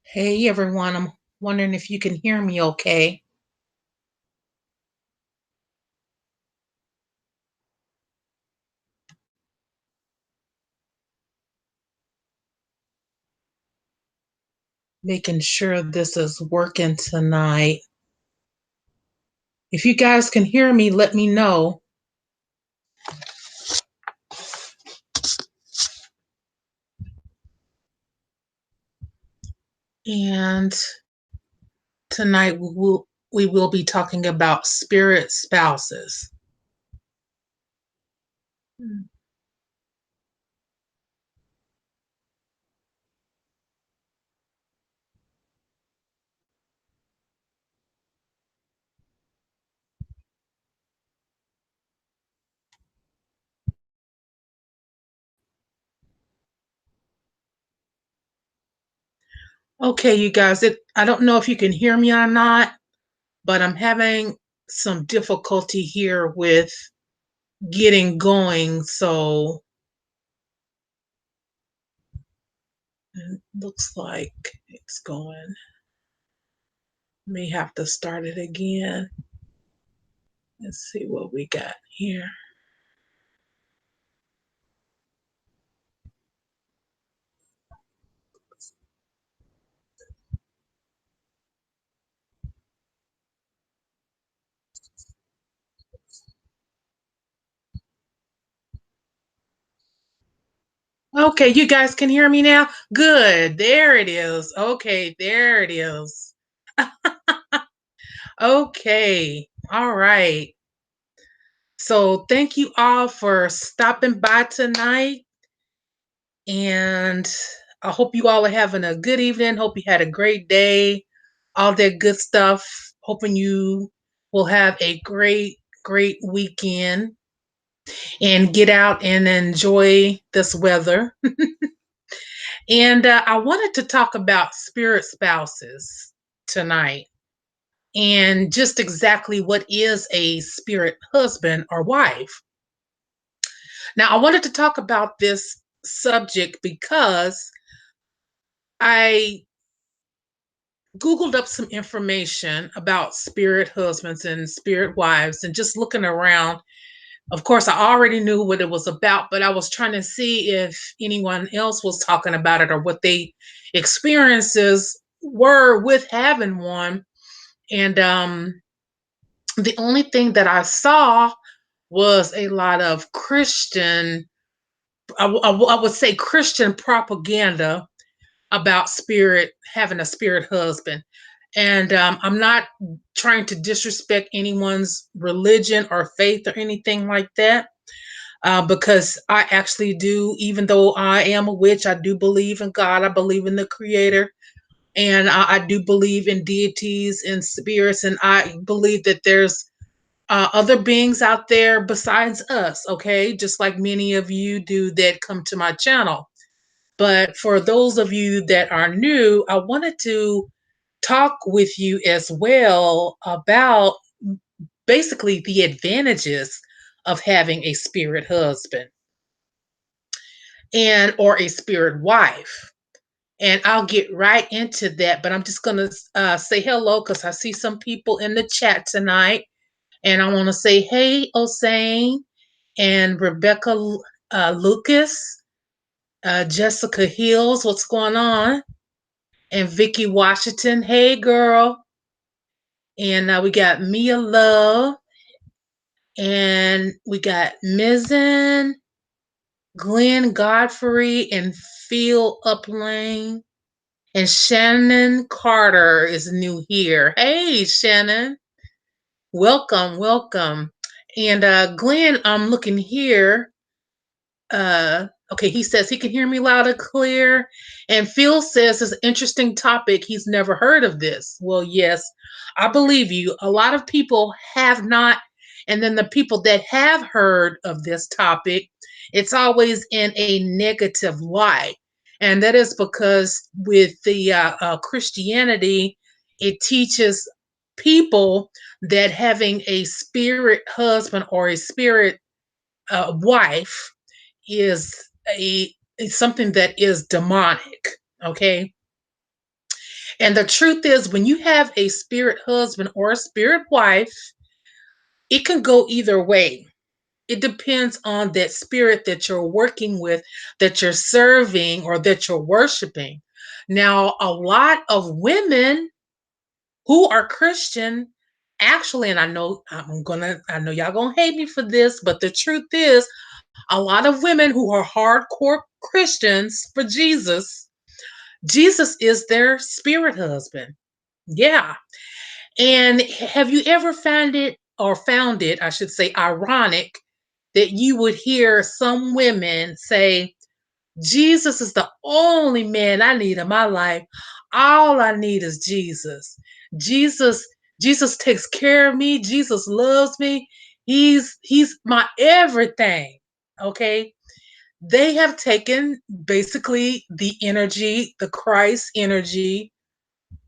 Hey everyone, I'm wondering if you can hear me okay. Making sure this is working tonight. If you guys can hear me, let me know. And tonight we will be talking about spirit spouses. Okay, you guys, I don't know if you can hear me or not, but I'm having some difficulty here with getting going, so it looks like it's going. May have to start it again. Let's see what we got here. Okay, you guys can hear me now? Good. There it is. Okay, there it is. Okay. All right. So, thank you all for stopping by tonight. And I hope you all are having a good evening. Hope you had a great day. All that good stuff. Hoping you will have a great weekend and get out and enjoy this weather. And I wanted to talk about spirit spouses tonight and just exactly what is a spirit husband or wife. Now, I wanted to talk about this subject because I Googled up some information about spirit husbands and spirit wives and just looking around. Of course, I already knew what it was about, but I was trying to see if anyone else was talking about it or what they experiences were with having one. And the only thing that I saw was a lot of Christian, I would say Christian propaganda about spirit, having a spirit husband. And I'm not trying to disrespect anyone's religion or faith or anything like that. Because I actually do, even though I am a witch, I do believe in God. I believe in the Creator, and I do believe in deities and spirits, and I believe that there's other beings out there besides us. Okay, just like many of you do that come to my channel. But for those of you that are new, I wanted to talk with you as well about basically the advantages of having a spirit husband and or a spirit wife. And I'll get right into that, but I'm just going to say hello because I see some people in the chat tonight. And I want to say, hey, Osane and Rebecca Lucas, Jessica Hills, what's going on? And Vicky Washington, hey, girl. And we got Mia Love, and we got Mizzen, Glenn Godfrey, and Phil Uplane. And Shannon Carter is new here. Hey, Shannon. Welcome, welcome. And Glenn, I'm looking here. Okay, he says he can hear me loud and clear. And Phil says it's an interesting topic. He's never heard of this. Well, yes, I believe you. A lot of people have not. And then the people that have heard of this topic, it's always in a negative light. And that is because with the Christianity, it teaches people that having a spirit husband or a spirit wife is a is something that is demonic. Okay. And the truth is, when you have a spirit husband or a spirit wife, it can go either way. It depends on that spirit that you're working with, that you're serving, or that you're worshiping. Now, a lot of women who are Christian actually, and I know y'all gonna hate me for this, but the truth is, a lot of women who are hardcore Christians for Jesus, Jesus is their spirit husband. Yeah. And have you ever found it, I should say, ironic that you would hear some women say, Jesus is the only man I need in my life. All I need is Jesus. Jesus, Jesus takes care of me. Jesus loves me. He's my everything. Okay? They have taken basically the energy, the Christ energy,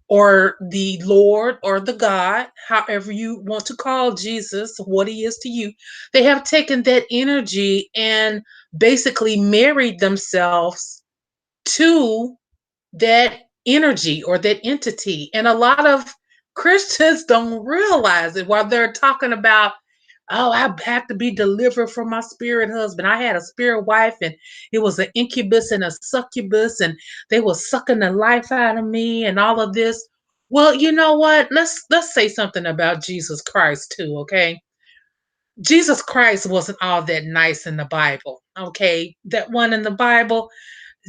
or the Lord or the God, however you want to call Jesus, what he is to you. They have taken that energy and basically married themselves to that energy or that entity. And a lot of Christians don't realize it while they're talking about, oh, I have to be delivered from my spirit husband. I had a spirit wife, and it was an incubus and a succubus, and they were sucking the life out of me and all of this. Well, you know what? Let's say something about Jesus Christ too, okay? Jesus Christ wasn't all that nice in the Bible, okay? That one in the Bible,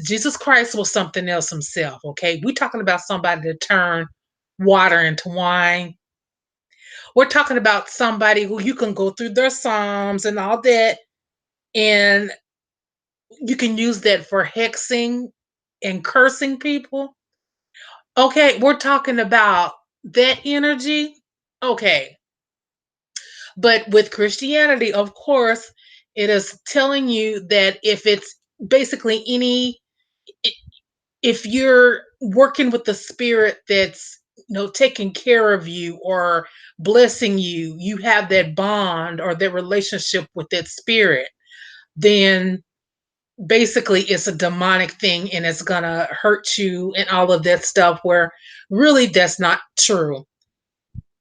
Jesus Christ was something else himself, okay? We're talking about somebody that turned water into wine. We're talking about somebody who you can go through their Psalms and all that, and you can use that for hexing and cursing people. Okay, we're talking about that energy. Okay. But with Christianity, of course, it is telling you that if it's basically if you're working with the spirit that's taking care of you or blessing you, you have that bond or that relationship with that spirit, then basically it's a demonic thing and it's gonna hurt you and all of that stuff, where really that's not true.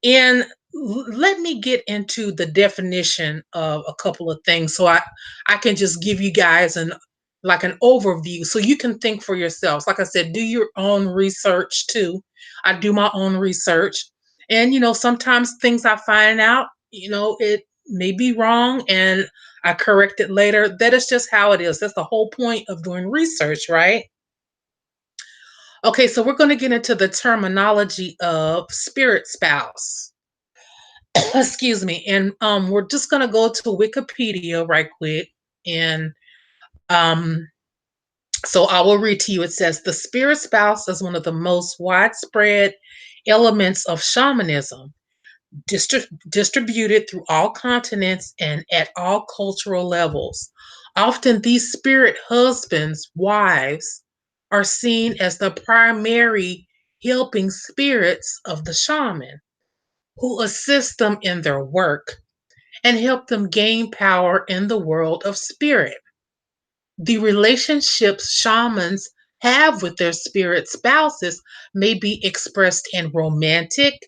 And let me get into the definition of a couple of things, so I can just give you guys an overview so you can think for yourselves. Like I said, do your own research too. I do my own research. And sometimes things I find out, it may be wrong and I correct it later. That is just how it is. That's the whole point of doing research, right? Okay, so we're going to get into the terminology of spirit spouse. Excuse me. And we're just gonna go to Wikipedia right quick. And um so I will read to you. It says the spirit spouse is one of the most widespread elements of shamanism, distributed through all continents and at all cultural levels. Often these spirit husbands, wives, are seen as the primary helping spirits of the shaman, who assist them in their work and help them gain power in the world of spirit. The relationships shamans have with their spirit spouses may be expressed in romantic,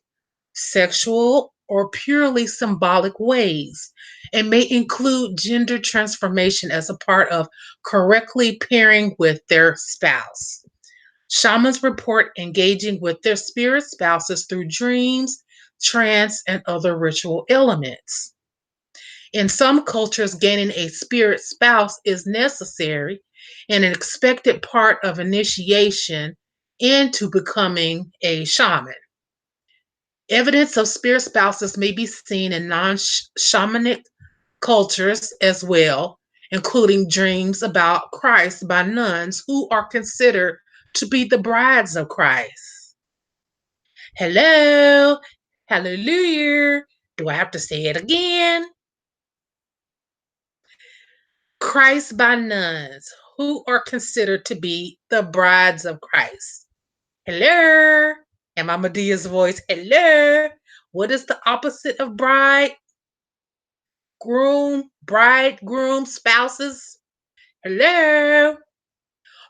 sexual, or purely symbolic ways, and may include gender transformation as a part of correctly pairing with their spouse. Shamans report engaging with their spirit spouses through dreams, trance, and other ritual elements. In some cultures, gaining a spirit spouse is necessary and an expected part of initiation into becoming a shaman. Evidence of spirit spouses may be seen in non shamanic cultures as well, including dreams about Christ by nuns who are considered to be the brides of Christ. Hello, hallelujah. Do I have to say it again? Christ by nuns who are considered to be the brides of Christ. Hello. And my Medea's voice, hello. What is the opposite of bride? groom, bridegroom, spouses. Hello.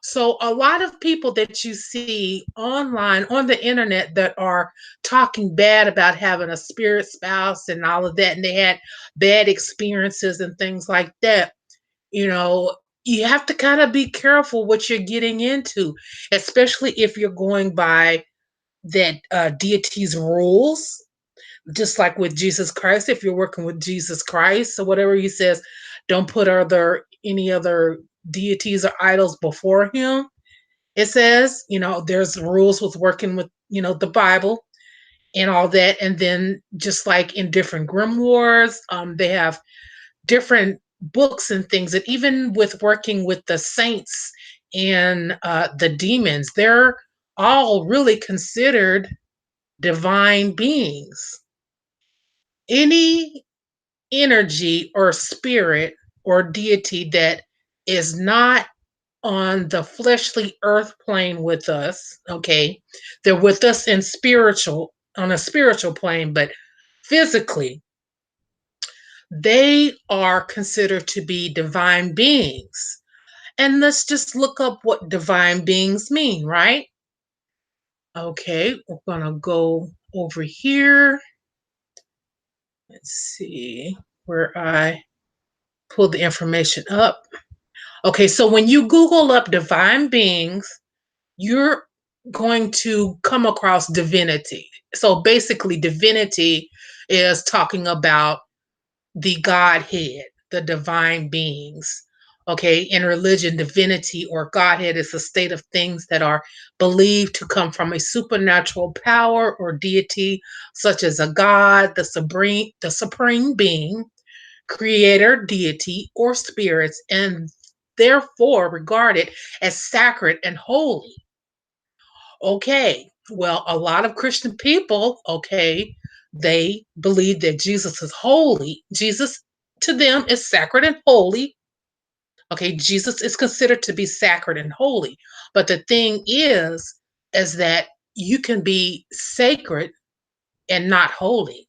So, a lot of people that you see online on the internet that are talking bad about having a spirit spouse and all of that, and they had bad experiences and things like that, you know, you have to kind of be careful what you're getting into, especially if you're going by that deity's rules, just like with Jesus Christ. If you're working with Jesus Christ or whatever he says, don't put any other deities or idols before him. It says, there's rules with working with, the Bible and all that. And then just like in different grimoires, they have different books and things. And even with working with the saints and the demons, they're all really considered divine beings. Any energy or spirit or deity that is not on the fleshly earth plane with us, okay? They're with us on a spiritual plane, but physically, they are considered to be divine beings. And let's just look up what divine beings mean, right? Okay, we're gonna go over here. Let's see where I pull the information up. Okay, so when you Google up divine beings, you're going to come across divinity. So basically, divinity is talking about the Godhead, the divine beings. Okay, in religion, divinity or Godhead is a state of things that are believed to come from a supernatural power or deity, such as a God, the supreme being, creator, deity, or spirits, and therefore regarded as sacred and holy. Okay, well, a lot of Christian people, okay, they believe that Jesus is holy. Jesus to them is sacred and holy. Okay, Jesus is considered to be sacred and holy. But the thing is that you can be sacred and not holy.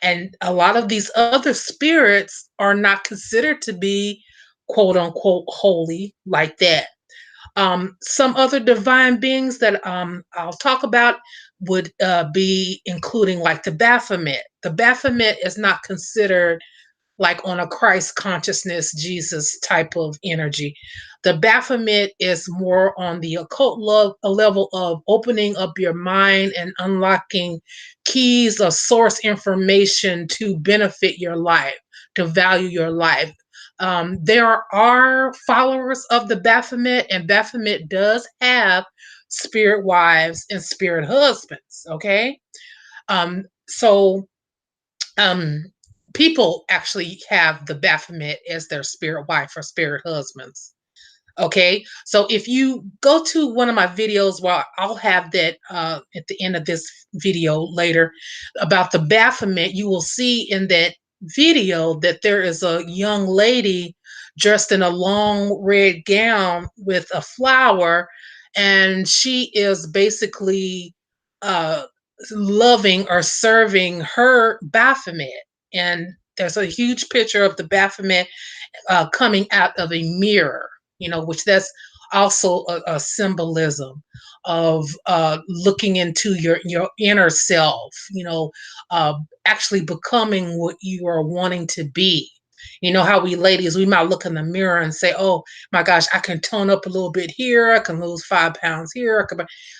And a lot of these other spirits are not considered to be quote unquote holy like that. Some other divine beings that I'll talk about would be including like the Baphomet. The Baphomet is not considered like on a Christ consciousness, Jesus type of energy. The Baphomet is more on the occult love, a level of opening up your mind and unlocking keys of source information to benefit your life, to value your life. There are followers of the Baphomet, and Baphomet does have spirit wives and spirit husbands. Okay. So um, people actually have the Baphomet as their spirit wife or spirit husbands. Okay, so if you go to one of my videos, well, I'll have that at the end of this video later about the Baphomet, you will see in that video that there is a young lady dressed in a long red gown with a flower, and she is basically uh, loving or serving her Baphomet. And there's a huge picture of the Baphomet coming out of a mirror, which that's also a symbolism of looking into your inner self, uh, actually becoming what you are wanting to be. You know how we ladies, we might look in the mirror and say, oh my gosh, I can tone up a little bit here, I can lose 5 pounds here.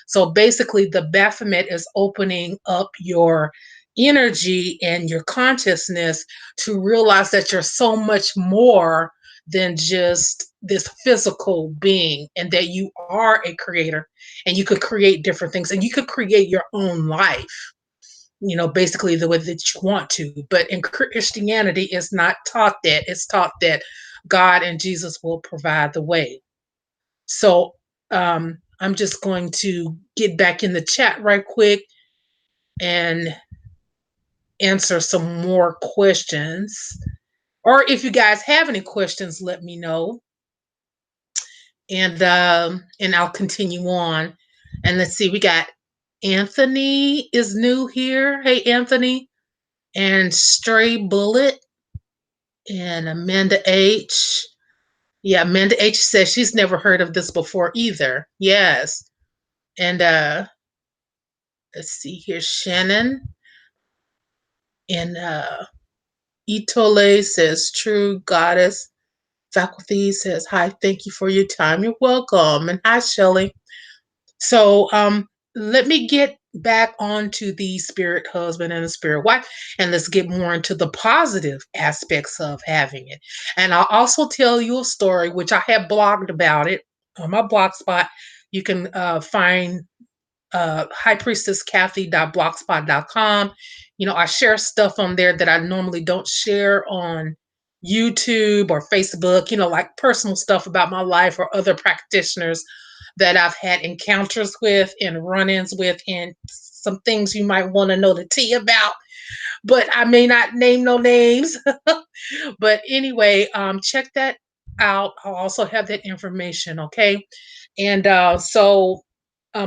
So basically, the Baphomet is opening up your energy and your consciousness to realize that you're so much more than just this physical being, and that you are a creator and you could create different things and you could create your own life, basically the way that you want to. But in Christianity, it's not taught that. It's taught that God and Jesus will provide the way. So I'm just going to get back in the chat right quick and answer some more questions. Or if you guys have any questions, let me know. And I'll continue on. And let's see, we got Anthony is new here. Hey, Anthony. And Stray Bullet. And Amanda H. Yeah, Amanda H says she's never heard of this before either. Yes. And let's see here, Shannon and Itole says true goddess. Faculty says hi, thank you for your time. You're welcome. And hi, Shelley. So let me get back onto the spirit husband and the spirit wife, and let's get more into the positive aspects of having it. And I'll also tell you a story, which I have blogged about it on my blog spot. You can find high priestess Kathy.blogspot.com. You know, I share stuff on there that I normally don't share on YouTube or Facebook, you know, like personal stuff about my life or other practitioners that I've had encounters with and run ins with, and some things you might want to know the tea about, but I may not name no names. But anyway, check that out. I'll also have that information, okay? And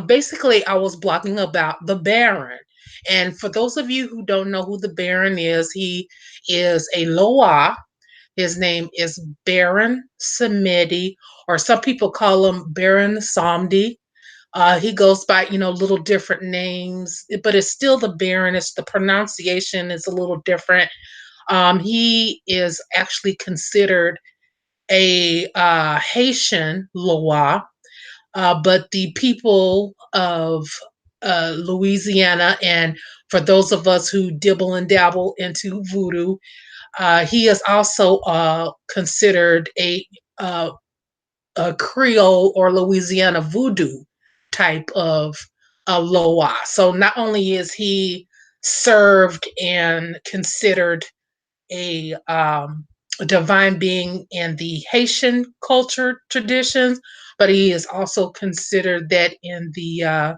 basically, I was blogging about the Baron. And for those of you who don't know who the Baron is, he is a Loa. His name is Baron Samedi, or some people call him Baron Samdi. He goes by, you know, little different names, but it's still the Baron. It's the pronunciation is a little different. He is actually considered a Haitian Loa, but the people of Louisiana, and for those of us who dibble and dabble into voodoo, he is also considered uh, a Creole or Louisiana voodoo type of Loa. So not only is he served and considered a divine being in the Haitian culture traditions, but he is also considered that in the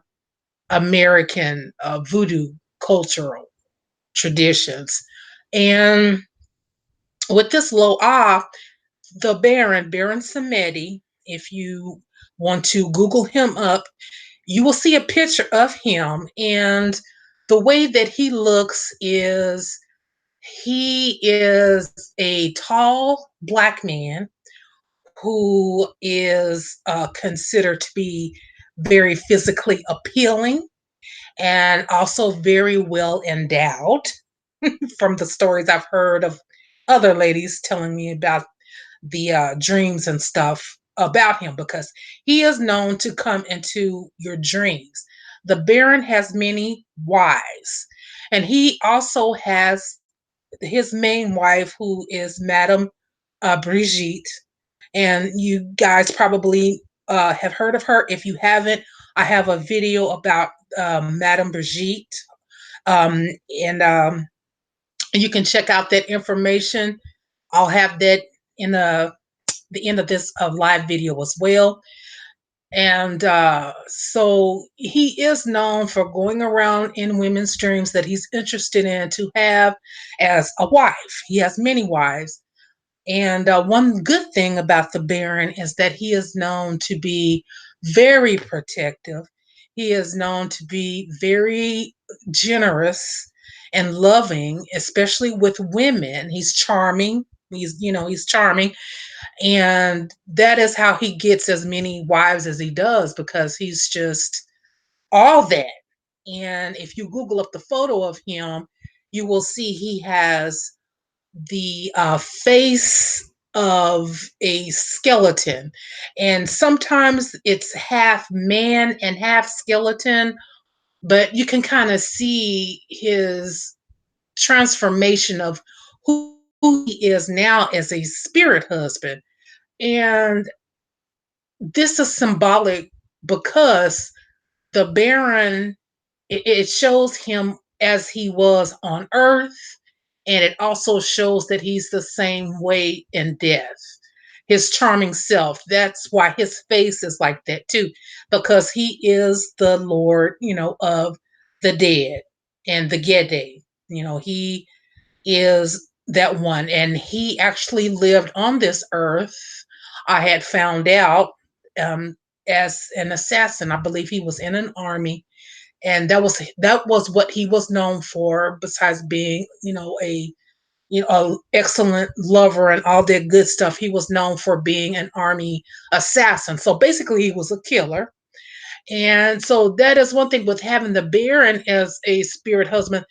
American voodoo cultural traditions. And with this Loa, the Baron Samedi, if you want to Google him up, you will see a picture of him. And the way that he looks is he is a tall black man who is considered to be very physically appealing and also very well endowed from the stories I've heard of other ladies telling me about the dreams and stuff about him, because he is known to come into your dreams. The Baron has many wives, and he also has his main wife, who is Madame Brigitte. And you guys probably have heard of her. If you haven't, I have a video about Madame Brigitte. Um, and you can check out that information. I'll have that in the end of this live video as well. And so he is known for going around in women's dreams that he's interested in to have as a wife. He has many wives. And one good thing about the Baron is that he is known to be very protective. He is known to be very generous and loving, especially with women. He's charming. He's charming, and that is how he gets as many wives as he does, because he's just all that. And if you Google up the photo of him, you will see he has the face of a skeleton. And sometimes it's half man and half skeleton, but you can kind of see his transformation of who he is now as a spirit husband. And this is symbolic because the Baron, it shows him as he was on earth, and it also shows that he's the same way in death. His charming self. That's why his face is like that too, because he is the Lord, of the dead and the Gede. He is that one, and he actually lived on this earth. I had found out um, as an assassin. I believe he was in an army, and that was what he was known for. Besides being, a excellent lover and all that good stuff. He was known for being an army assassin. So basically, he was a killer. And so that is one thing with having the Baron as a spirit husband.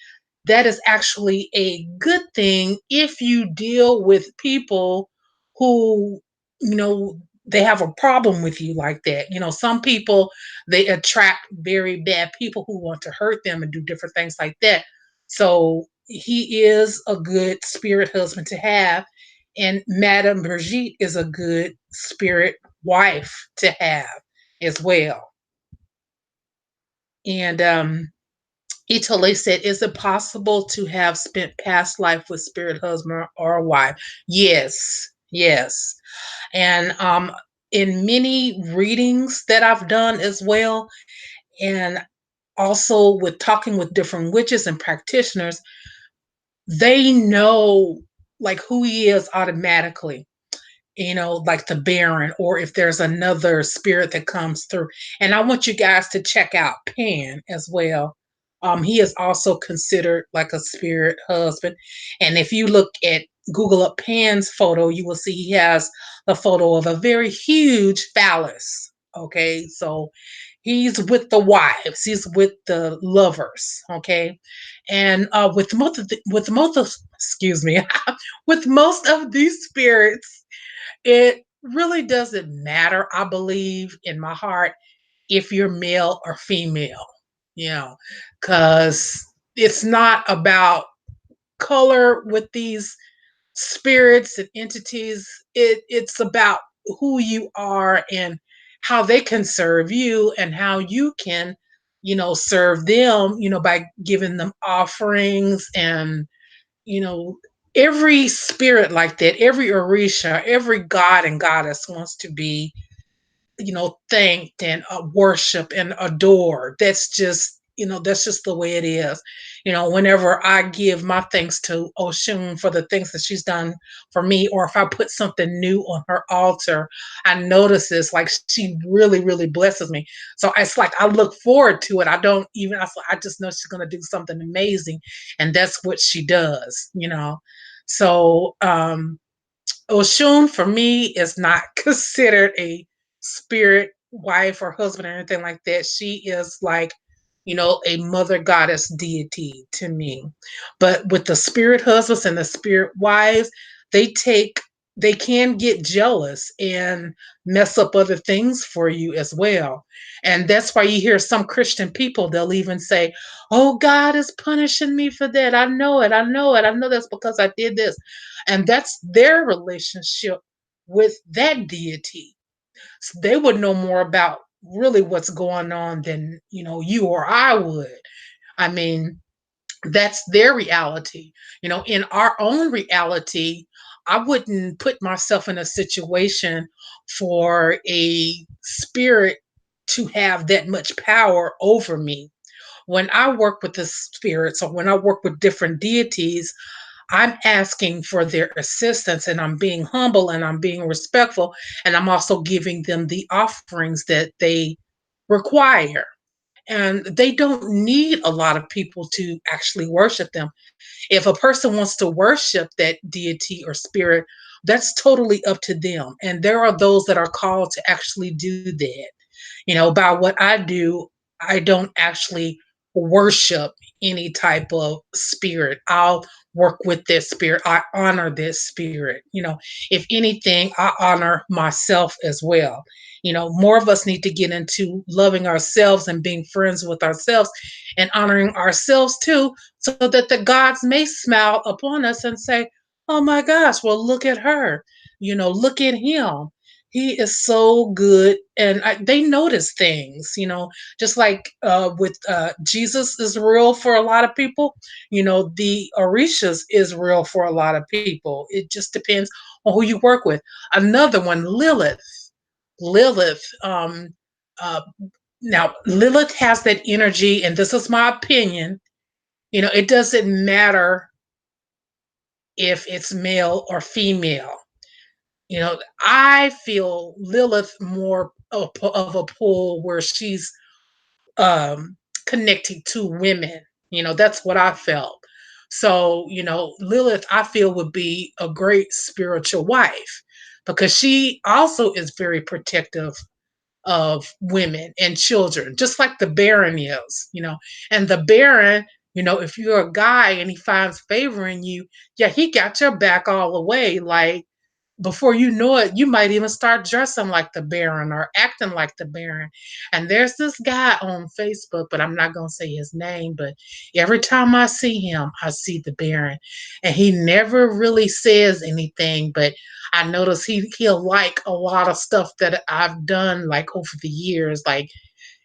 That is actually a good thing if you deal with people who, you know, they have a problem with you like that. Some people, they attract very bad people who want to hurt them and do different things like that. So he is a good spirit husband to have. And Madame Brigitte is a good spirit wife to have as well. And Itole said, "Is it possible to have spent past life with spirit husband or wife?" Yes, yes. And in many readings that I've done as well, and also with talking with different witches and practitioners, they know like who he is automatically, like the Baron, or if there's another spirit that comes through. And I want you guys to check out Pan as well. He is also considered like a spirit husband. And if you look at Google up Pan's photo, you will see he has a photo of a very huge phallus. Okay, so he's with the wives, he's with the lovers. Okay, and with most of excuse me, with most of these spirits, it really doesn't matter, I believe, in my heart, if you're male or female, you know, because it's not about color with these spirits and entities. It's about who you are and how they can serve you and how you can, serve them, by giving them offerings and you know, every spirit like that, every Orisha, every god and goddess wants to be, thanked and worshiped and adored. That's just the way it is. Whenever I give my thanks to Oshun for the things that she's done for me, or if I put something new on her altar, I notice this, like she really, really blesses me. So it's like I look forward to it. I just know she's going to do something amazing. And that's what she does. So, Oshun for me is not considered a spirit wife or husband or anything like that. She is like, a mother goddess deity to me. But with the spirit husbands and the spirit wives, they take they can get jealous and mess up other things for you as well. And that's why you hear some Christian people, they'll even say, "Oh, God is punishing me for that. I know it. I know it. I know that's because I did this." And that's their relationship with that deity. So they would know more about really what's going on than you or I would. I mean, that's their reality. In our own reality, I wouldn't put myself in a situation for a spirit to have that much power over me. When I work with the spirits or when I work with different deities, I'm asking for their assistance and I'm being humble and I'm being respectful and I'm also giving them the offerings that they require. And they don't need a lot of people to actually worship them. If a person wants to worship that deity or spirit, that's totally up to them. And there are those that are called to actually do that. By what I do, I don't actually worship any type of spirit. I'll work with this spirit. I honor this spirit. If anything, I honor myself as well. More of us need to get into loving ourselves and being friends with ourselves and honoring ourselves too, so that the gods may smile upon us and say, "Oh my gosh, well, look at her. Look at him. He is so good." And they notice things, just like with Jesus is real for a lot of people. The Orishas is real for a lot of people. It just depends on who you work with. Another one, Lilith. Lilith. Uh, Now, Lilith has that energy, and this is my opinion. It doesn't matter if it's male or female. I feel Lilith more of a pull where she's um, connected to women. That's what I felt. So, Lilith, I feel, would be a great spiritual wife because she also is very protective of women and children, just like the Baron is. And the Baron, if you're a guy and he finds favor in you, yeah, he got your back all the way. Like, before you know it, you might even start dressing like the Baron or acting like the Baron. And there's this guy on Facebook, but I'm not going to say his name, but every time I see him, I see the Baron. And he never really says anything, but I notice he'll like a lot of stuff that I've done like over the years. Like,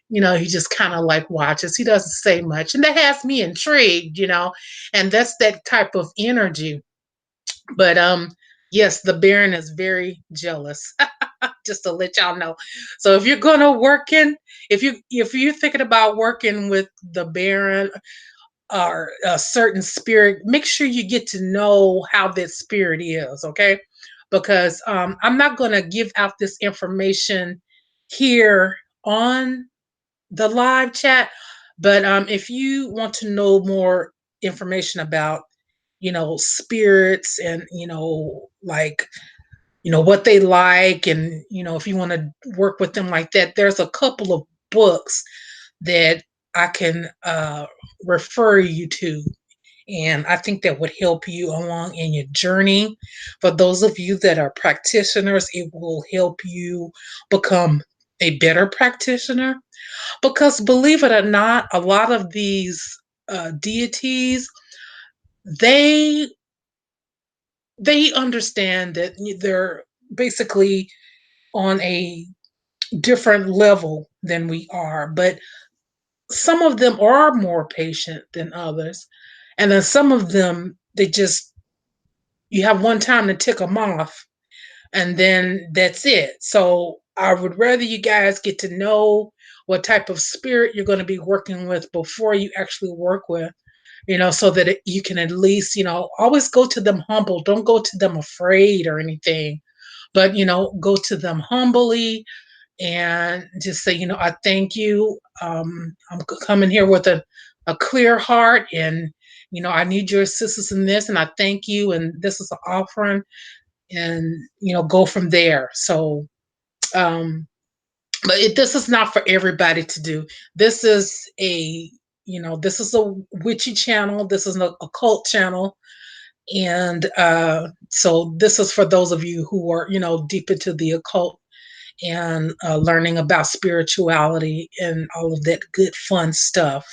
he just kind of like watches. He doesn't say much. And that has me intrigued. And that's that type of energy. But yes, the Baron is very jealous. Just to let y'all know. So if you're gonna if you're thinking about working with the Baron or a certain spirit, make sure you get to know how that spirit is, okay? Because I'm not gonna give out this information here on the live chat, but if you want to know more information about spirits and like what they like, and if you want to work with them like that, there's a couple of books that I can refer you to, and I think that would help you along in your journey. For those of you that are practitioners, it will help you become a better practitioner, because believe it or not, a lot of these deities, they they understand that they're basically on a different level than we are, but some of them are more patient than others. And then some of them, you have one time to tick them off, and then that's it. So I would rather you guys get to know what type of spirit you're going to be working with before you actually work with, so that you can at least, always go to them humble. Don't go to them afraid or anything, but, go to them humbly and just say, I thank you. I'm coming here with a clear heart, and, I need your assistance in this, and I thank you. And this is an offering, and, go from there. So, um, but this is not for everybody to do. This is this is a witchy channel. This is an occult channel. And so this is for those of you who are, deep into the occult and learning about spirituality and all of that good fun stuff.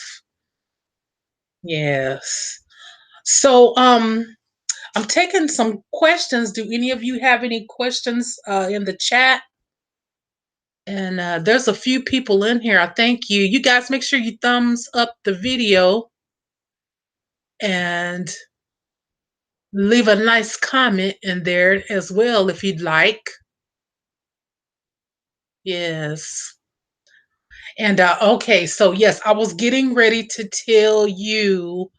Yes. So I'm taking some questions. Do any of you have any questions in the chat? And there's a few people in here. I thank you. You guys make sure you thumbs up the video and leave a nice comment in there as well if you'd like. Yes. And okay, so yes, I was getting ready to tell you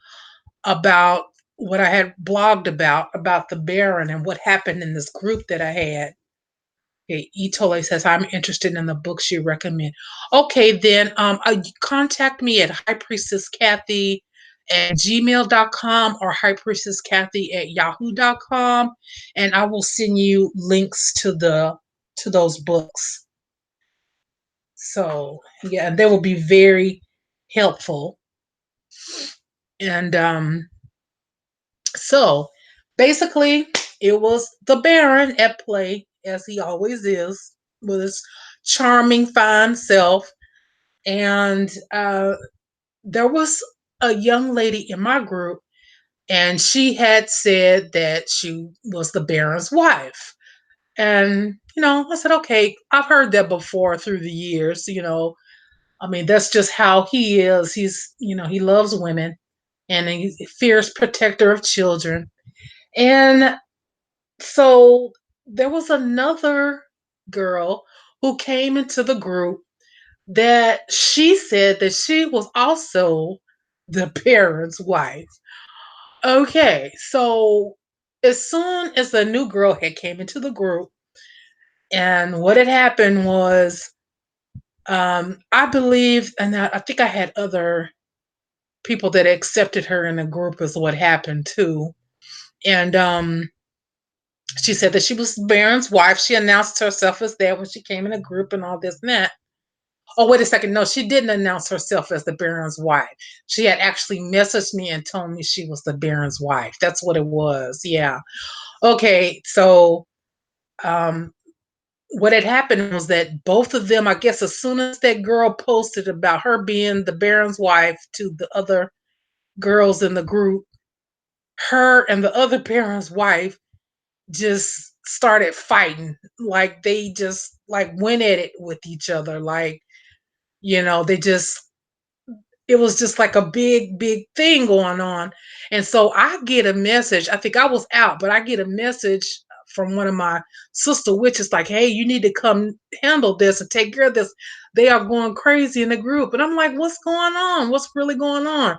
about what I had blogged about the Baron and what happened in this group that I had. Okay, Itole says I'm interested in the books you recommend. Okay, then contact me at High Priestess Kathy at gmail.com or High Priestess Kathy at yahoo.com, and I will send you links to those books. So yeah, they will be very helpful. And so basically, it was the Baron at play, as he always is, with his charming, fine self. And there was a young lady in my group, and she had said that she was the Baron's wife. And, I said, okay, I've heard that before through the years. I mean, that's just how he is. He loves women, and he's a fierce protector of children. And so there was another girl who came into the group that she said that she was also the parent's wife. Okay, so as soon as the new girl had came into the group, and what had happened was, I believe, and I think I had other people that accepted her in the group is what happened too. And she said that she was Baron's wife. She announced herself as that when she came in the group and all this and that. Oh, wait a second. No, she didn't announce herself as the Baron's wife. She had actually messaged me and told me she was the Baron's wife. That's what it was. Yeah. Okay. So, um, what had happened was that both of them, I guess, as soon as that girl posted about her being the Baron's wife to the other girls in the group, her and the other Baron's wife just started fighting. Like they just like went at it with each other. Like, they just it was just like a big, big thing going on. And so I get a message. I think I was out, but I get a message from one of my sister witches like, hey, you need to come handle this and take care of this. They are going crazy in the group. And I'm like, what's going on? What's really going on?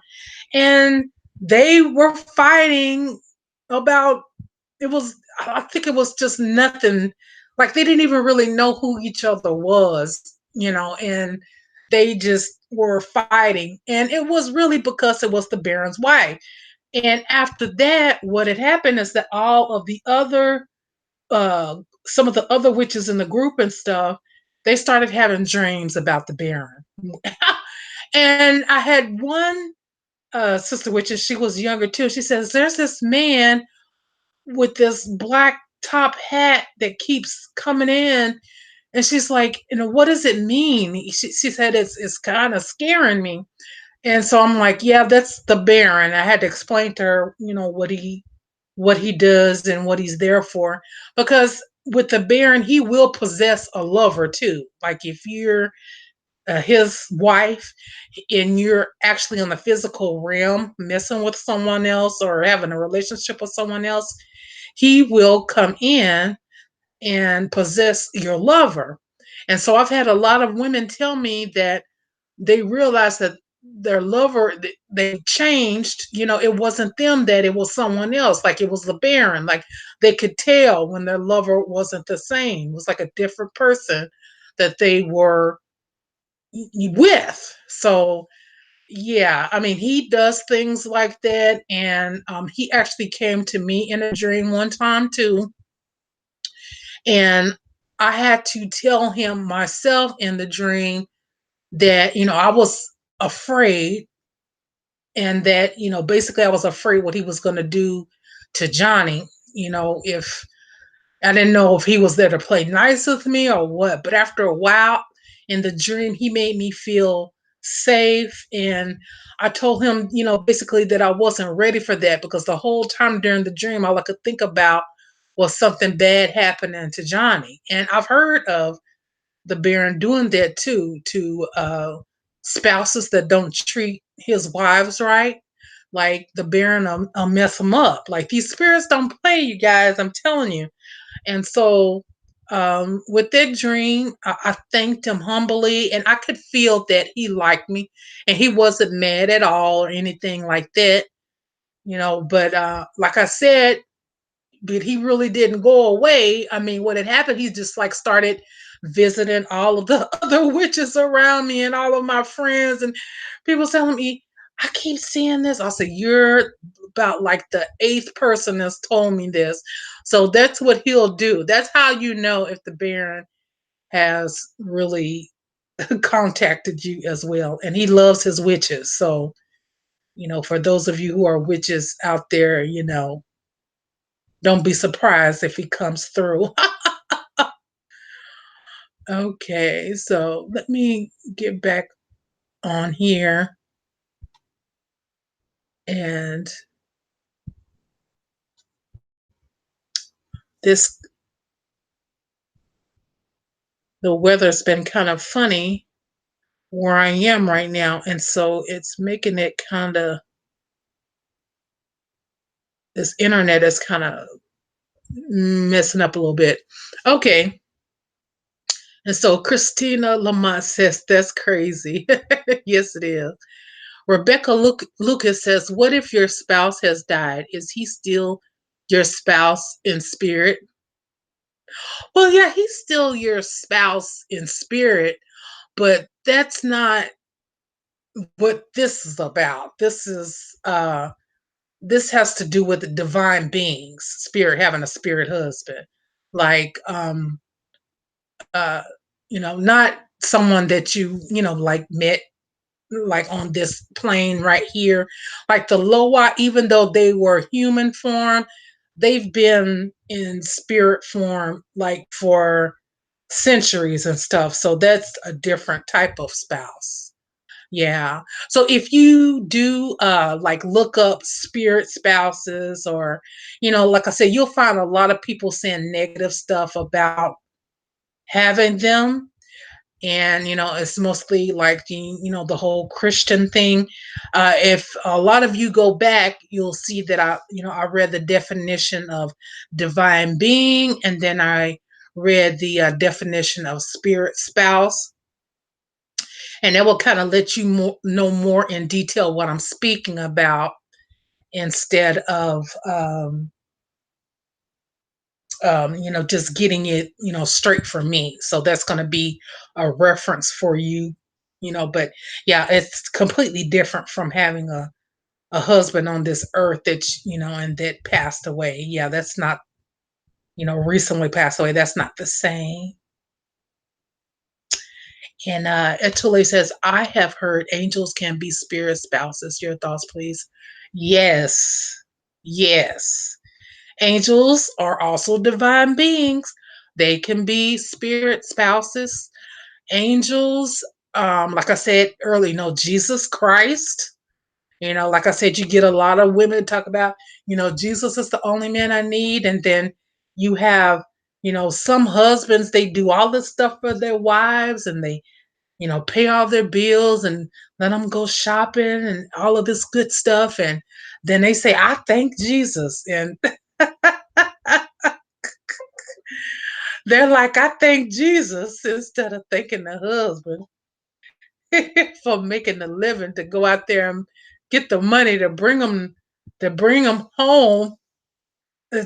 And they were fighting about it was I think it was just nothing. Like they didn't even really know who each other was, and they just were fighting. And it was really because it was the Baron's wife. And after that, what had happened is that all of the other some of the other witches in the group and stuff, they started having dreams about the Baron. And I had one sister witch, and she was younger too. She says, there's this man with this black top hat that keeps coming in. And she's like, what does it mean? She said it's kind of scaring me. And so I'm like, yeah, that's the Baron. I had to explain to her, what he does and what he's there for. Because with the Baron, he will possess a lover too. Like if you're his wife and you're actually on the physical realm messing with someone else or having a relationship with someone else, he will come in and possess your lover. And so I've had a lot of women tell me that they realized that their lover, they changed. It wasn't them, that it was someone else. Like it was the Baron. Like they could tell when their lover wasn't the same. It was like a different person that they were with. So yeah, I mean, he does things like that. And he actually came to me in a dream one time too. And I had to tell him myself in the dream that, I was afraid, and that, basically I was afraid what he was going to do to Johnny, if I didn't know if he was there to play nice with me or what. But after a while in the dream, he made me feel safe. And I told him, basically that I wasn't ready for that, because the whole time during the dream, all I could think about was something bad happening to Johnny. And I've heard of the Baron doing that too to spouses that don't treat his wives right. Like the Baron will mess them up. Like these spirits don't play, you guys. I'm telling you. And so, with that dream, I thanked him humbly, and I could feel that he liked me, and he wasn't mad at all or anything like that. But like I said, but he really didn't go away. I mean, what had happened, he just like started visiting all of the other witches around me and all of my friends, and people telling me, I keep seeing this. I said, you're about like the eighth person that's told me this. So that's what he'll do. That's how you know if the Baron has really contacted you as well. And he loves his witches. So, for those of you who are witches out there, don't be surprised if he comes through. Okay, so let me get back on here, and this the weather's been kind of funny where I am right now, and so it's making it kind of this internet is kind of messing up a little bit. Okay, and so Christina Lamont says that's crazy. Yes, it is. Rebecca Lucas says, "What if your spouse has died? Is he still your spouse in spirit?" Well, yeah, he's still your spouse in spirit, but that's not. what this is about. This has to do with the divine beings, spirit having a spirit husband. Like uh not someone that like met like on this plane right here. Like the Loa, even though they were human form, they've been in spirit form like for centuries and stuff. So that's a different type of spouse. Yeah. So if you do like look up spirit spouses, or like I said, you'll find a lot of people saying negative stuff about having them. And it's mostly like the whole Christian thing. If a lot of you go back, you'll see that I read the definition of divine being, and then I read the definition of spirit spouse, and that will kind of let you know more in detail what I'm speaking about, instead of just getting it, straight from me. So that's going to be a reference for you, but yeah, it's completely different from having a husband on this earth that, and that passed away. Yeah, that's not, recently passed away. That's not the same. And Etule says, I have heard angels can be spirit spouses. Your thoughts, please. Yes. Yes. Angels are also divine beings. They can be spirit spouses. Angels, like I said earlier, Jesus Christ. Like I said, you get a lot of women talk about, Jesus is the only man I need. And then you have, some husbands, they do all this stuff for their wives, and they, pay all their bills and let them go shopping and all of this good stuff. And then they say, I thank Jesus. And they're like, I thank Jesus instead of thanking the husband for making the living to go out there and get the money to bring them home,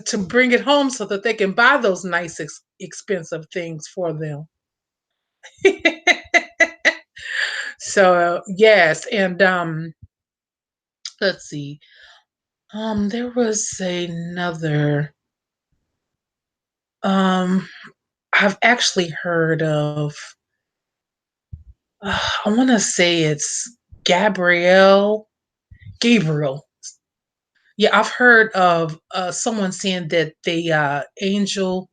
to bring it home so that they can buy those nice expensive things for them. So yes, and let's see. There was another. Um, I've actually heard of. I want to say it's Gabrielle. Gabriel. Yeah, I've heard of someone saying that the angel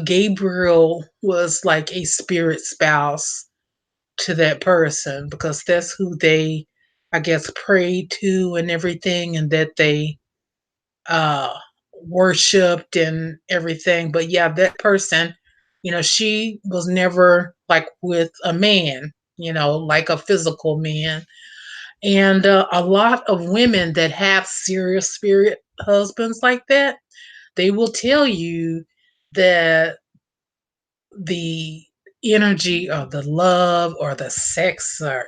Gabriel was like a spirit spouse to that person, because that's who they, I guess, prayed to and everything, and that they uh worshipped and everything. But yeah, that person, she was never like with a man, like a physical man. And a lot of women that have serious spirit husbands like that, they will tell you that the energy or the love or the sex, or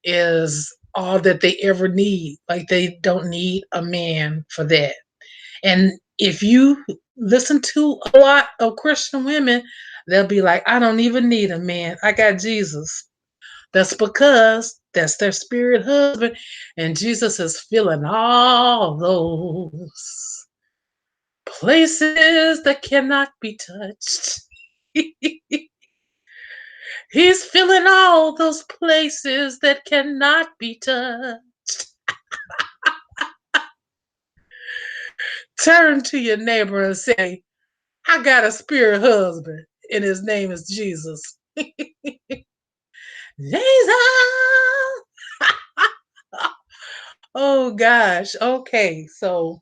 is all that they ever need. Like, they don't need a man for that. And if you listen to a lot of Christian women, they'll be like, I don't even need a man, I got Jesus. That's because that's their spirit husband, and Jesus is filling all those places that cannot be touched. He's filling all those places that cannot be touched. Turn to your neighbor and say, I got a spirit husband, and his name is Jesus. Jesus! Oh gosh. Okay. So,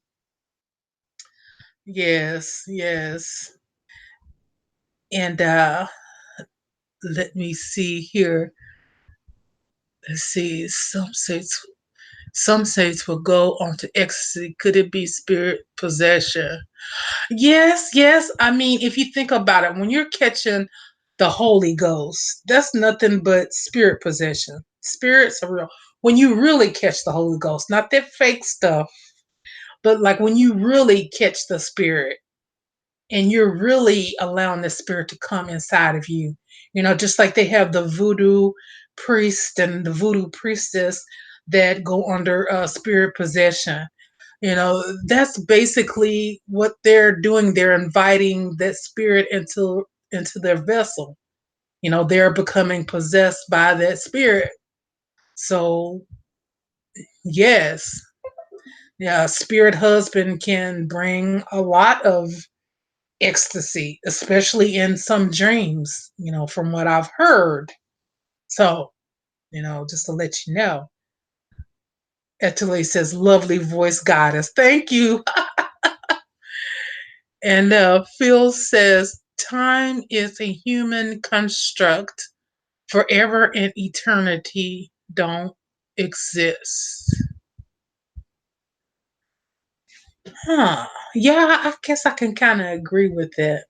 yes, yes. And let me see here. Let's see. Some states will go on to ecstasy. Could it be spirit possession? Yes, yes. I mean, if you think about it, when you're catching the Holy Ghost, that's nothing but spirit possession. Spirits are real. When you really catch the Holy Ghost, not that fake stuff, but like when you really catch the Spirit, and you're really allowing the Spirit to come inside of you, Just like they have the voodoo priest and the voodoo priestess that go under spirit possession. That's basically what they're doing. They're inviting that spirit into their vessel. They're becoming possessed by that spirit. So, yes, yeah, spirit husband can bring a lot of ecstasy, especially in some dreams, from what I've heard. So, just to let you know. Etaly says, lovely voice goddess. Thank you. And Phil says, time is a human construct. Forever and eternity don't exist. Huh. Yeah, I guess I can kind of agree with that.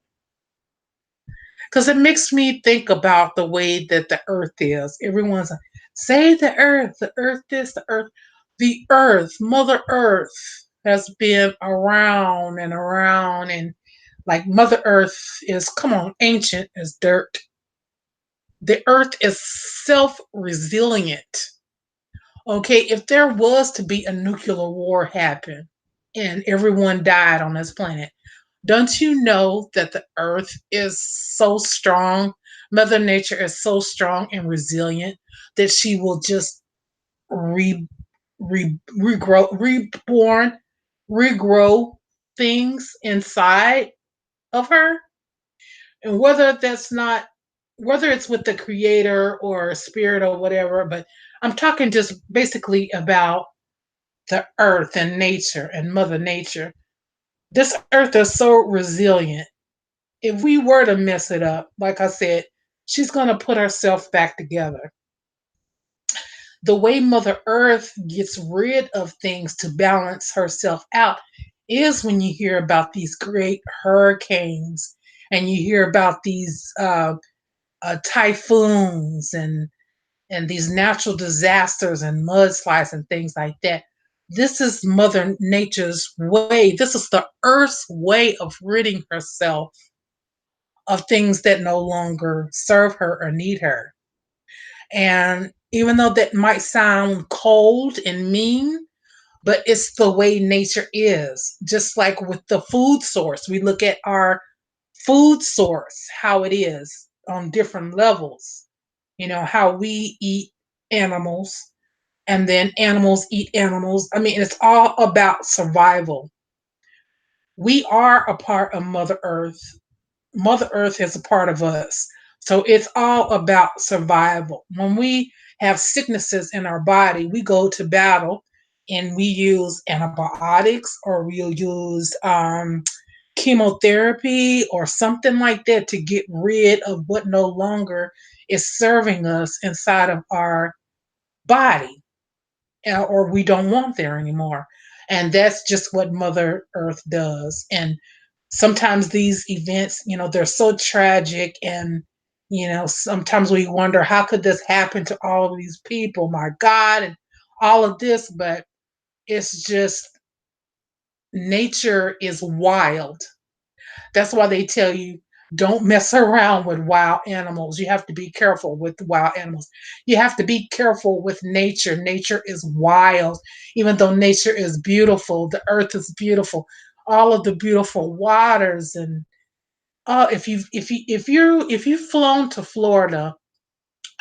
Because it makes me think about the way that the earth is. Everyone's like, say the earth this, the earth. The earth, Mother Earth, has been around and around. And like Mother Earth is, come on, ancient as dirt. The earth is self resilient. Okay, if there was to be a nuclear war happen and everyone died on this planet, don't you know that the earth is so strong? Mother Nature is so strong and resilient that she will just regrow, reborn, regrow things inside of her. And whether it's with the creator or spirit or whatever, but I'm talking just basically about the earth and nature and Mother Nature. This earth is so resilient. If we were to mess it up, like I said, she's going to put herself back together. The way Mother Earth gets rid of things to balance herself out is when you hear about these great hurricanes and you hear about these typhoons and these natural disasters and mudslides and things like that. This is Mother Nature's way. This is the Earth's way of ridding herself of things that no longer serve her or need her. And even though that might sound cold and mean, but it's the way nature is. Just like with the food source, we look at our food source, how it is on different levels. How we eat animals and then animals eat animals. I mean, it's all about survival. We are a part of Mother Earth. Mother Earth is a part of us. So it's all about survival. When we have sicknesses in our body, we go to battle and we use antibiotics or we'll use chemotherapy or something like that to get rid of what no longer is serving us inside of our body, or we don't want there anymore. And that's just what Mother Earth does. And sometimes these events, they're so tragic, and sometimes we wonder how could this happen to all of these people, my God, and all of this. But it's just, nature is wild. That's why they tell you don't mess around with wild animals. You have to be careful with wild animals. You have to be careful with nature. Nature is wild. Even though nature is beautiful, the earth is beautiful. All of the beautiful waters, and if you've flown to Florida,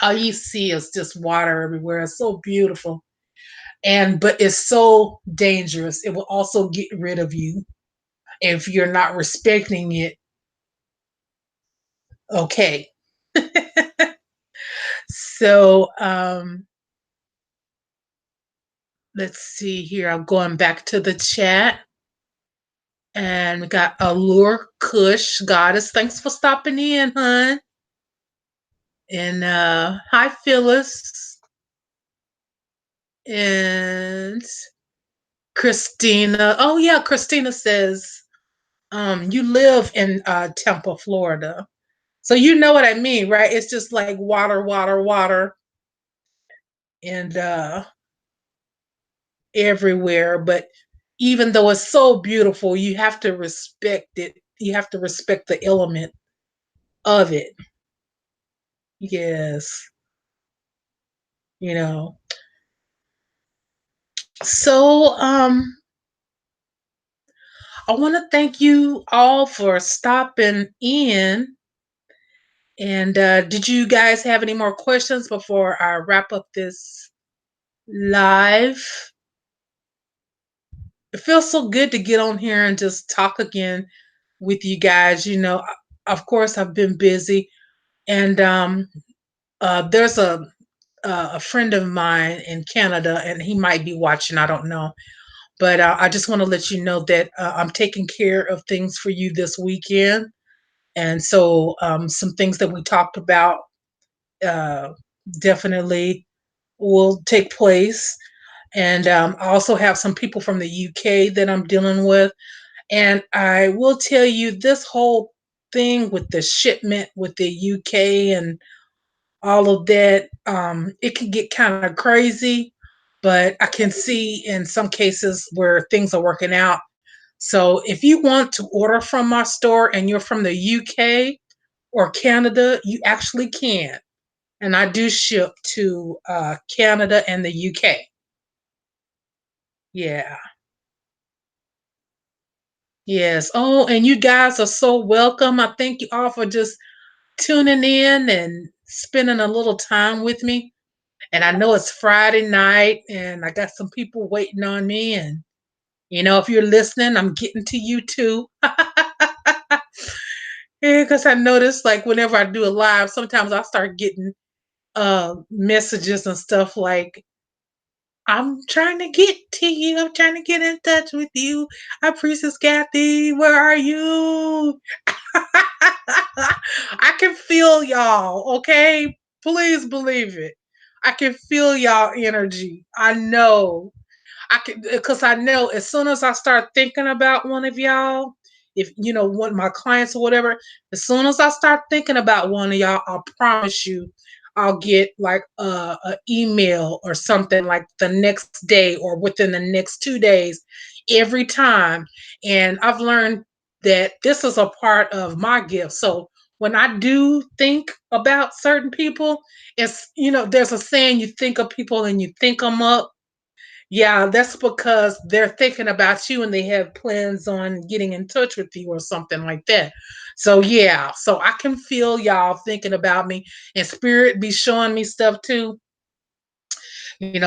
all you see is just water everywhere. It's so beautiful. But it's so dangerous. It will also get rid of you if you're not respecting it. Okay. So let's see here. I'm going back to the chat. And we got Allure Kush Goddess. Thanks for stopping in, hun. And hi Phyllis. And Christina. Oh yeah, Christina says you live in Tampa, Florida. So you know what I mean, right? It's just like water, water, water, and everywhere. But even though it's so beautiful, you have to respect it. You have to respect the element of it. Yes. You know. So I want to thank you all for stopping in. And did you guys have any more questions before I wrap up this live? It feels so good to get on here and just talk again with you guys. Of course, I've been busy, and there's a friend of mine in Canada, and he might be watching. I don't know, but I just want to let you know that I'm taking care of things for you this weekend, and so some things that we talked about uh, definitely will take place. And I also have some people from the UK that I'm dealing with. And I will tell you this whole thing with the shipment with the UK and all of that, it can get kind of crazy, but I can see in some cases where things are working out. So if you want to order from my store and you're from the UK or Canada, you actually can. And I do ship to Canada and the UK. Yeah. Yes. Oh, and you guys are so welcome. I thank you all for just tuning in and spending a little time with me. And I know it's Friday night and I got some people waiting on me. And, if you're listening, I'm getting to you too. Because I notice, like, whenever I do a live, sometimes I start getting messages and stuff like, I'm trying to get to you. I'm trying to get in touch with you. I'm Priestess Kathy. Where are you? I can feel y'all, okay? Please believe it. I can feel y'all energy. I know. I can because I know as soon as I start thinking about one of y'all, if one of my clients or whatever, as soon as I start thinking about one of y'all, I'll promise you, I'll get like a email or something like the next day or within the next 2 days, every time. And I've learned that this is a part of my gift. So when I do think about certain people, it's there's a saying, you think of people and you think them up. Yeah, that's because they're thinking about you and they have plans on getting in touch with you or something like that. So yeah, so I can feel y'all thinking about me and spirit be showing me stuff too.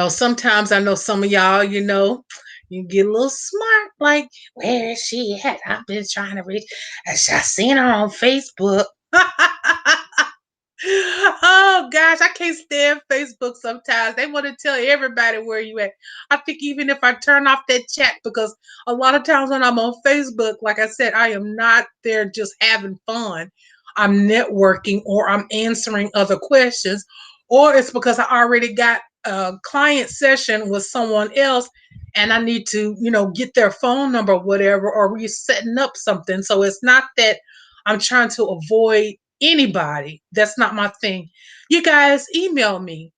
Sometimes I know some of y'all, you get a little smart, like, where is she at? I've been trying to reach. I seen her on Facebook. Oh gosh, I can't stand Facebook sometimes. They want to tell everybody where you at. I think even if I turn off that chat, because a lot of times when I'm on Facebook, like I said, I am not there just having fun. I'm networking or I'm answering other questions, or it's because I already got a client session with someone else and I need to, get their phone number, or whatever, or we're setting up something. So it's not that I'm trying to avoid anybody. That's not my thing. You guys email me.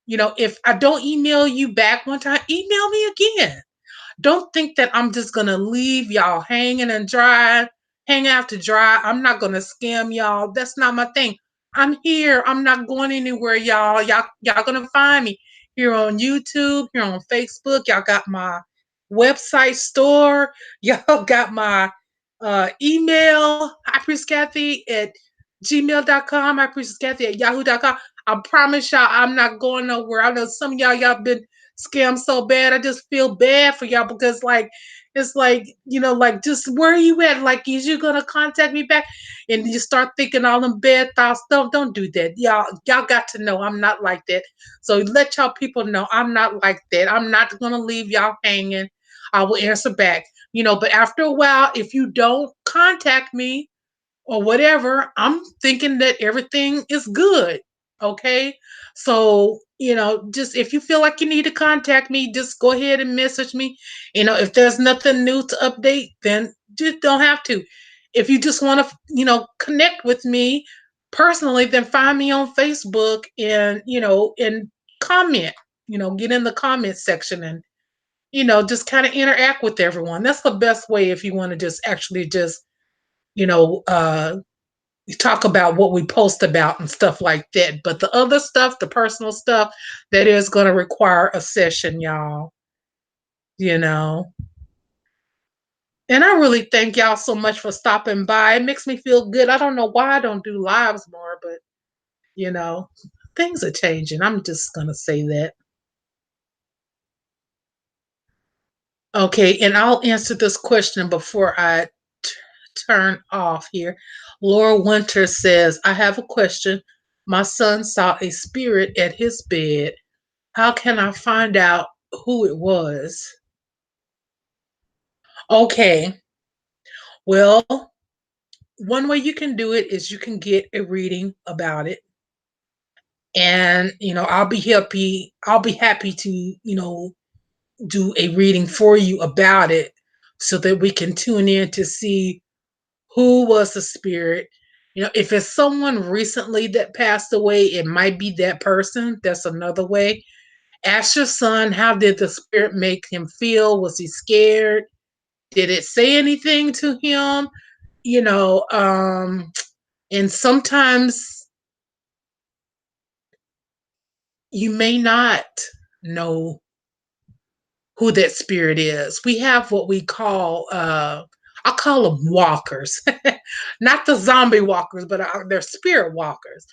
If I don't email you back one time, email me again. Don't think that I'm just gonna leave y'all hanging and dry, hang out to dry. I'm not gonna scam y'all. That's not my thing. I'm here. I'm not going anywhere, y'all. Y'all gonna find me here on YouTube, here on Facebook. Y'all got my website store. Y'all got my email, Kathy at gmail.com, Kathy at yahoo.com. I promise y'all I'm not going nowhere. I know some of y'all been scammed so bad. I just feel bad for y'all because like it's like, like, just where are you at? Like, is you gonna contact me back? And you start thinking all them bad thoughts. Don't do that. Y'all got to know I'm not like that. So let y'all people know I'm not like that. I'm not gonna leave y'all hanging. I will answer back. But after a while, if you don't contact me or whatever, I'm thinking that everything is good. Okay. So, just if you feel like you need to contact me, just go ahead and message me. If there's nothing new to update, then just don't have to. If you just want to, connect with me personally, then find me on Facebook and comment, get in the comment section and, just kind of interact with everyone. That's the best way if you want to just actually just, you know, uh, we talk about what we post about and stuff like that. But the other stuff, the personal stuff, that is going to require a session, y'all. You know. And I really thank y'all so much for stopping by. It makes me feel good. I don't know why I don't do lives more, but you know, things are changing. I'm just going to say that. Okay, and I'll answer this question before I turn off here. Laura Winter says, I have a question. My son saw a spirit at his bed. How can I find out who it was? Okay, well, one way you can do it is you can get a reading about it. And, I'll be happy to, do a reading for you about it so that we can tune in to see who was the spirit. If it's someone recently that passed away, it might be that person. That's another way. Ask your son, how did the spirit make him feel? Was he scared? Did it say anything to him? You know, and sometimes you may not know who that spirit is. We have what we call I call them walkers. Not the zombie walkers, but they're spirit walkers.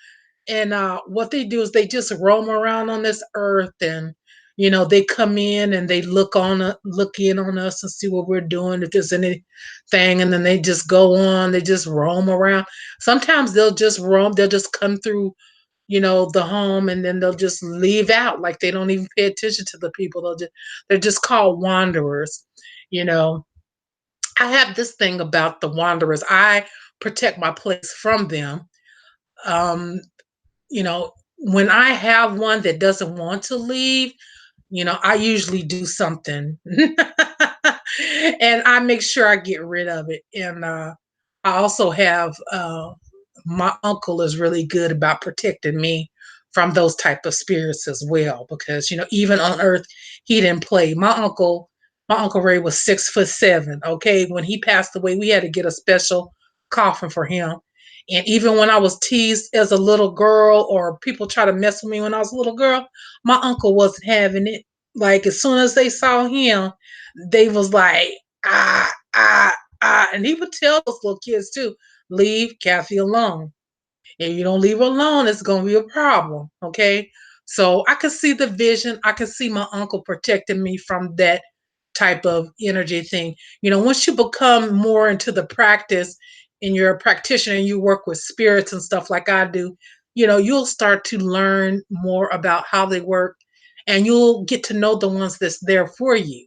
And what they do is they just roam around on this earth, and they come in and they look in on us and see what we're doing, if there's anything, and then they just go on, they just roam around. Sometimes they'll just roam, they'll just come through the home, and then they'll just leave out, like they don't even pay attention to the people. They're just called wanderers. you know I have this thing about the wanderers. I protect my place from them. um when I have one that doesn't want to leave, I usually do something. And I make sure I get rid of it. And I also have my uncle is really good about protecting me from those type of spirits as well, because even on earth he didn't play. My uncle Ray was 6'7". Okay, when he passed away, we had to get a special coffin for him. And even when I was teased as a little girl, or people try to mess with me when I was a little girl, my uncle wasn't having it. Like, as soon as they saw him, they was like, ah, ah, ah. And he would tell those little kids too, leave Kathy alone. If you don't leave her alone, it's going to be a problem. Okay. So I could see the vision. I could see my uncle protecting me from that type of energy thing. Once you become more into the practice and you're a practitioner and you work with spirits and stuff like I do, you'll start to learn more about how they work, and you'll get to know the ones that's there for you,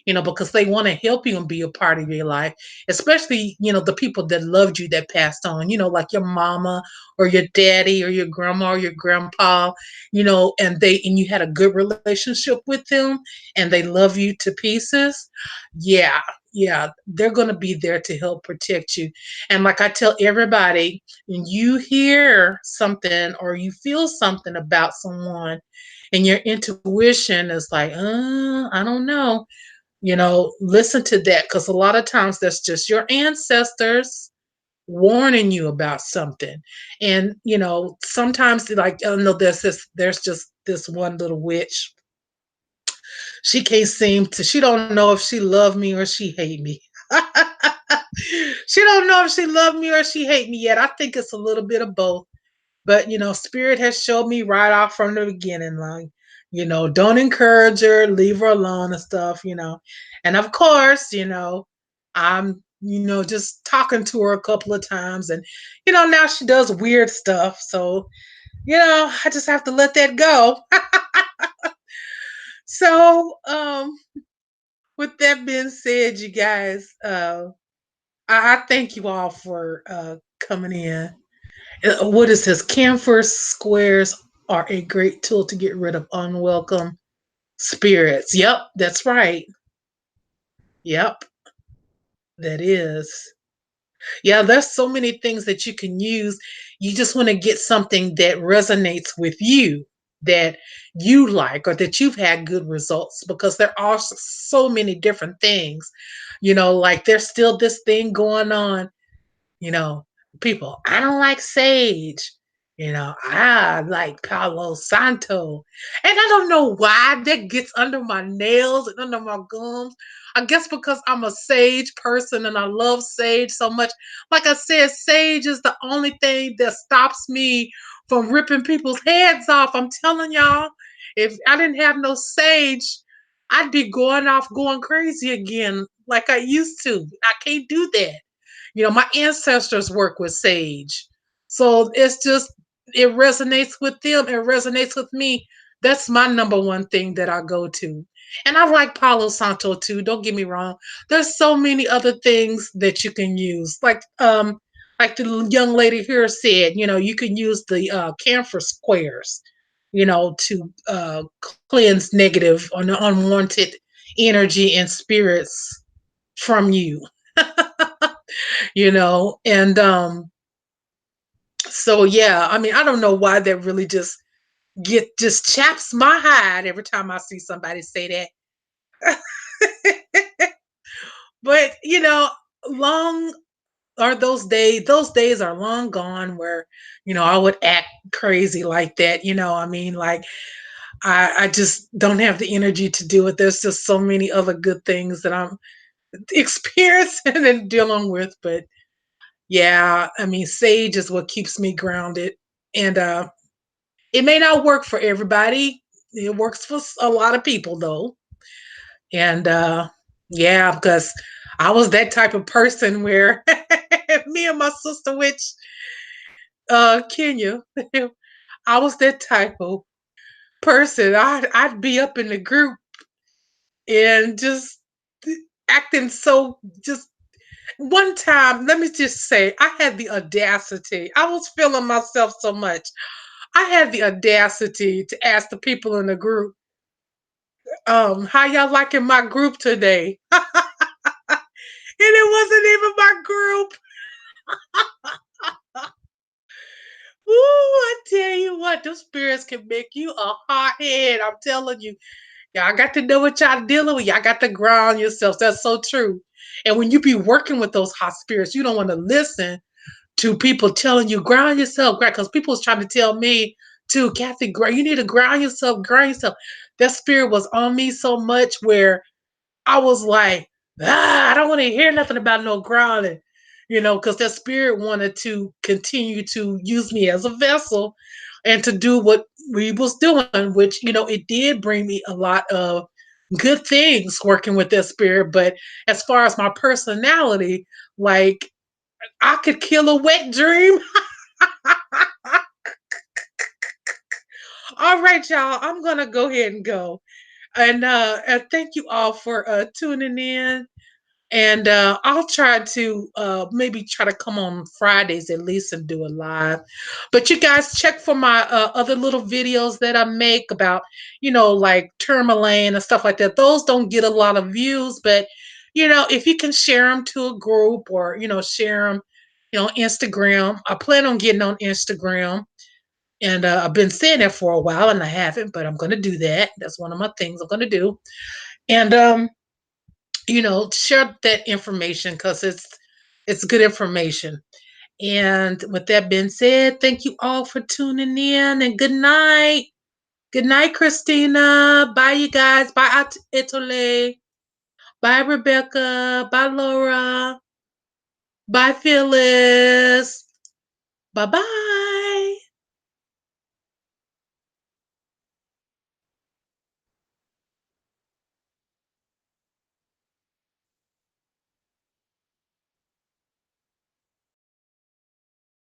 because they want to help you and be a part of your life, especially, the people that loved you that passed on, like your mama or your daddy or your grandma or your grandpa, and you had a good relationship with them and they love you to pieces. Yeah, yeah, they're going to be there to help protect you. And like I tell everybody, when you hear something or you feel something about someone and your intuition is like, I don't know, listen to that, because a lot of times that's just your ancestors warning you about something. And sometimes, like, I know there's just this one little witch. She don't know if she love me or she hate me. She don't know if she love me or she hate me yet. I think it's a little bit of both. But spirit has showed me right off from the beginning, like, don't encourage her, leave her alone and stuff. And of course, I'm just talking to her a couple of times, and now she does weird stuff. So, I just have to let that go. So, with that being said, you guys, I thank you all for coming in. What is this? Camphor squares are a great tool to get rid of unwelcome spirits. Yep, that's right. Yep, that is. Yeah, there's so many things that you can use. You just want to get something that resonates with you, that you like, or that you've had good results, because there are so many different things. Like, there's still this thing going on, you know, people, I don't like sage. I like Palo Santo. And I don't know why that gets under my nails and under my gums. I guess because I'm a sage person and I love sage so much. Like I said, sage is the only thing that stops me from ripping people's heads off. I'm telling y'all, if I didn't have no sage, I'd be going off going crazy again like I used to. I can't do that. My ancestors work with sage. So it's just, it resonates with them, it resonates with me. That's my number one thing that I go to. And I like Palo Santo too, don't get me wrong. There's so many other things that you can use. Like the young lady here said, you can use the camphor squares, to cleanse negative or unwanted energy and spirits from you. And so yeah, I mean, I don't know why that really just chaps my hide every time I see somebody say that. But long are those days are long gone where I would act crazy like that. I mean, like, I just don't have the energy to do it. There's just so many other good things that I'm experiencing and dealing with. But yeah, I mean, sage is what keeps me grounded. And it may not work for everybody. It works for a lot of people though. And yeah, because I was that type of person where me and my sister witch, Kenya, I was that type of person. I'd be up in the group and just acting so just one time, let me just say, I had the audacity. I was feeling myself so much. I had the audacity to ask the people in the group, how y'all liking my group today? And it wasn't even my group. Ooh, I tell you what, those spirits can make you a hothead. I'm telling you. Y'all got to know what y'all dealing with. Y'all got to ground yourselves. That's so true. And when you be working with those hot spirits, you don't want to listen to people telling you ground yourself, ground. Because people was trying to tell me too, Kathy, you need to ground yourself, ground yourself. That spirit was on me so much where I was like, I don't want to hear nothing about no grounding, because that spirit wanted to continue to use me as a vessel and to do what we was doing, which, it did bring me a lot of good things working with that spirit. But as far as my personality, like, I could kill a wet dream. All right, y'all, I'm going to go ahead and go. And thank you all for tuning in. And I'll try to maybe try to come on Fridays at least and do a live. But you guys check for my other little videos that I make about, like tourmaline and stuff like that. Those don't get a lot of views, but if you can share them to a group or share them, Instagram. I plan on getting on Instagram, and I've been saying that for a while, and I haven't, but I'm going to do that. That's one of my things I'm going to do. And share that information because it's good information. And with that being said, thank you all for tuning in, and good night. Good night, Christina. Bye, you guys. Bye, Italy. Bye, Rebecca. Bye, Laura. Bye, Phyllis. Bye bye.